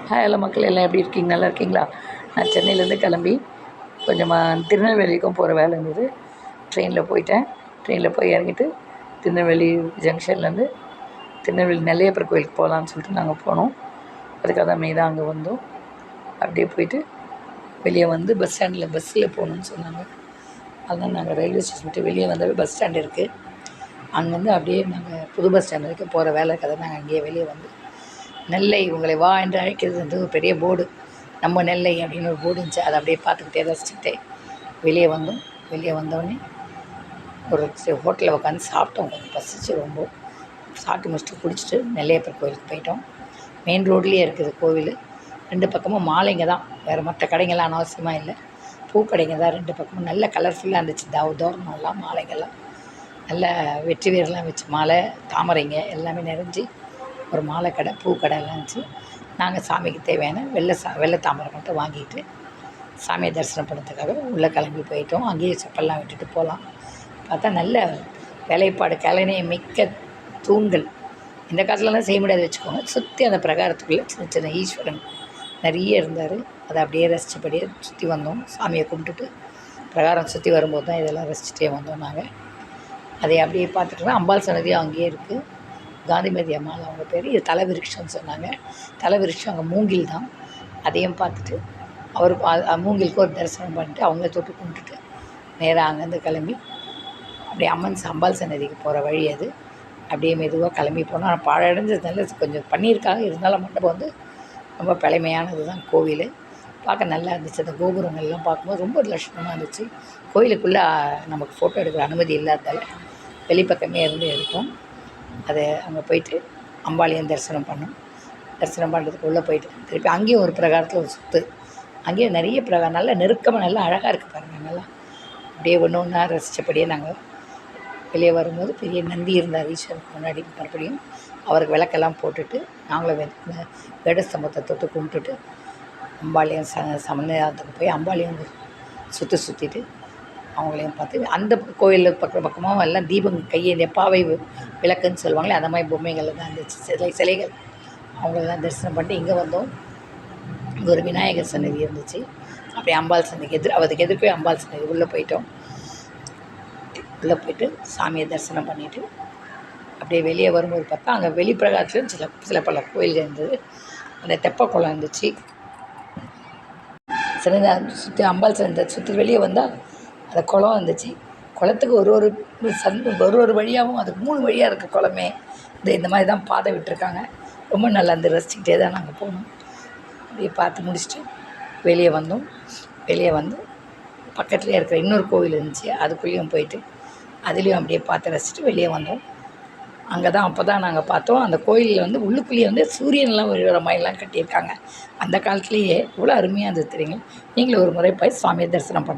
Hello மக்கள் எல்லாம் எப்படி இருக்கீங்க? நல்லா இருக்கீங்களா? நான் சென்னையிலேருந்து கிளம்பி கொஞ்சமாக திருநெல்வேலிக்கும் போகிற வேலை இருந்தது. ட்ரெயினில் போயிட்டேன். ட்ரெயினில் போய் இறங்கிட்டு திருநெல்வேலி ஜங்ஷன்லேருந்து திருநெல்வேலி நெல்லையப்பர் கோயிலுக்கு போகலான்னு சொல்லிட்டு நாங்கள் போனோம். அதுக்காக தான் மெயினாக அங்கே வந்தோம். அப்படியே போயிட்டு வெளியே வந்து பஸ் ஸ்டாண்டில் பஸ்ஸில் போகணுன்னு சொன்னாங்க. அதனால் நாங்கள் ரயில்வே ஸ்டேஷன் விட்டு வெளியே வந்தாவே பஸ் ஸ்டாண்ட் இருக்குது. அங்கேருந்து அப்படியே நாங்கள் புது பஸ் ஸ்டாண்ட் வரைக்கும் போகிற வேலை கதை நாங்கள் அங்கேயே வெளியே வந்து நெல்லை உங்களை வா என்று அழைக்கிறது வந்து ஒரு பெரிய போர்டு, நம்ம நெல்லை அப்படின்னு ஒரு போர்டு இருந்துச்சு. அதை அப்படியே பார்த்துக்கிட்டே ரசிச்சுக்கிட்டே வெளியே வந்தோம். வெளியே வந்தோடனே ஒரு ஹோட்டலில் உட்காந்து சாப்பிட்டோம். கொஞ்சம் பசிச்சு ரொம்ப சாப்பிட்டு முடிச்சுட்டு குடிச்சிட்டு நெல்லையப்பர் கோயிலுக்கு போயிட்டோம். மெயின் ரோட்லேயே இருக்குது கோவில். 2 பக்கமும் மாலைங்க தான், வேறு மற்ற கடைங்கள்லாம் அனாவசியமாக இல்லை. பூக்கடைங்க தான் 2 பக்கமும். நல்ல கலர்ஃபுல்லாக இருந்துச்சு. தோரணம்லாம் மாலைங்கள்லாம் நல்ல வெற்றி வீரெலாம் வச்சு மாலை, தாமரைங்க எல்லாமே நிறைஞ்சி ஒரு மாலை கடை, பூக்கடை எல்லாம் இருந்துச்சு. நாங்கள் சாமிக்கு தேவையான வெள்ளை தாமரை மட்டும் வாங்கிட்டு சாமியை தரிசனம் பண்ணுறதுக்காக உள்ளே கிளம்பி போயிட்டோம். அங்கேயே செப்பல்லாம் விட்டுட்டு போகலாம் பார்த்தா நல்ல வேலைப்பாடு, கலைநய மிக்க தூண்கள். இந்த காலத்துலலாம் செய்ய முடியாது வச்சுக்கோங்க. சுற்றி அந்த பிரகாரத்துக்குள்ளே சின்ன சின்ன ஈஸ்வரன் நிறைய இருந்தார். அதை அப்படியே ரசித்தபடியே சுற்றி வந்தோம். சாமியை கும்பிட்டுட்டு பிரகாரம் சுற்றி வரும்போது தான் இதெல்லாம் ரசிச்சுட்டே வந்தோம் நாங்கள். அதை அப்படியே பார்த்துட்டோம்னா அம்பாள் சன்னதியும் அங்கேயே இருக்குது. காந்திமதி அம்மாள் அவங்க பேர். இது தலைவிருட்சம்னு சொன்னாங்க. தலைவிருட்சம் அங்கே மூங்கில் தான். அதையும் பார்த்துட்டு அவருக்கு மூங்கிலுக்கு ஒரு தரிசனம் பண்ணிட்டு அவங்கள தொட்டு கும்பிட்டுட்டு நேராக அங்கேருந்து கிளம்பி அப்படியே அம்பாள் சன்னதிக்கு போகிற வழி அது. அப்படியே மெதுவாக கிளம்பி போனோம். ஆனால் பாழடைஞ்சதுனால கொஞ்சம் பண்ணியிருக்காங்க. இருந்தாலும் மண்டபம் வந்து ரொம்ப பழமையானது தான் கோவில். பார்க்க நல்லா இருந்துச்சு. அந்த கோபுரங்கள்லாம் பார்க்கும்போது ரொம்ப லட்சணமாக இருந்துச்சு. கோயிலுக்குள்ளே நமக்கு ஃபோட்டோ எடுக்கிற அனுமதி இல்லாததால் வெளிப்பக்கமே இருந்து எடுத்தோம். அதை அங்கே போயிட்டு அம்பாளையும் தரிசனம் பண்ணோம். தரிசனம் பண்ணுறதுக்கு உள்ளே போயிட்டு திருப்பி அங்கேயும் ஒரு பிரகாரத்தில் ஒரு சுற்று. அங்கேயும் நிறைய பிரகாரம் நல்லா நெருக்கமாக நல்லா அழகாக இருக்குது பாருங்கள். நல்லா அப்படியே ஒன்று ஒன்றா ரசித்தபடியே நாங்கள் வெளியே வரும்போது பெரிய நந்தி இருந்தார் ஈஸ்வரனுக்கு முன்னாடி. மறுபடியும் அவருக்கு விளக்கெல்லாம் போட்டுட்டு நாங்களும் வேடஸ்தம்பத்தை தொட்டு கும்பிட்டுட்டு அம்பாளையும் சமநிதானத்துக்கு போய் அம்பாளையும் சுற்றிட்டு அவங்களையும் பார்த்து அந்த கோயிலில் பக்கமாக எல்லாம் தீபம் கையேந்திய பாவை விளக்குன்னு சொல்லுவாங்களே, அந்த மாதிரி பொம்மைகள் தான் இருந்துச்சு. சிலைகள் அவங்களெல்லாம் தரிசனம் பண்ணிட்டு இங்கே வந்தோம். இங்கே ஒரு விநாயகர் சன்னதி இருந்துச்சு. அப்படியே அம்பாள் சன்னதிக்கு அதுக்கு எதிர்க்கவே அம்பாள் சன்னதி உள்ளே போயிட்டோம். உள்ளே போயிட்டு சாமியை தரிசனம் பண்ணிவிட்டு அப்படியே வெளியே வரும்போது பார்த்தா அங்கே வெளிப்பிரகாரத்துலேயும் சில பல கோயில்கள் இருந்தது. அந்த தெப்பக்குளம் இருந்துச்சு. சிறந்த சுற்றி அம்பாள் சன்னதி சுற்றி வெளியே வந்தால் அந்த குளம் இருந்துச்சு. குளத்துக்கு ஒரு வழியாகவும் அதுக்கு 3 வழியாக இருக்குது குளமே. இந்த மாதிரி தான் பாதை விட்டுருக்காங்க. ரொம்ப நல்லா இருந்து ரசிச்சுக்கிட்டே தான் நாங்கள் போனோம். அப்படியே பார்த்து முடிச்சுட்டு வெளியே வந்தோம். வெளியே வந்து பக்கத்துலேயே இருக்கிற இன்னொரு கோவில் இருந்துச்சு. அதுக்குள்ளேயும் போயிட்டு அதுலேயும் அப்படியே பார்த்து ரசிச்சுட்டு வெளியே வந்தோம். அங்கே தான் அப்போ தான் நாங்கள் பார்த்தோம். அந்த கோயிலில் வந்து உள்ளுக்குள்ளேயே வந்து சூரியன்லாம் விழுகிற மாதிரிலாம் கட்டியிருக்காங்க. அந்த காலத்துலேயே இவ்வளோ அருமையாக இருந்தது தெரியுங்க. நீங்களும் ஒரு முறை போய் சுவாமியை தரிசனம் பண்ண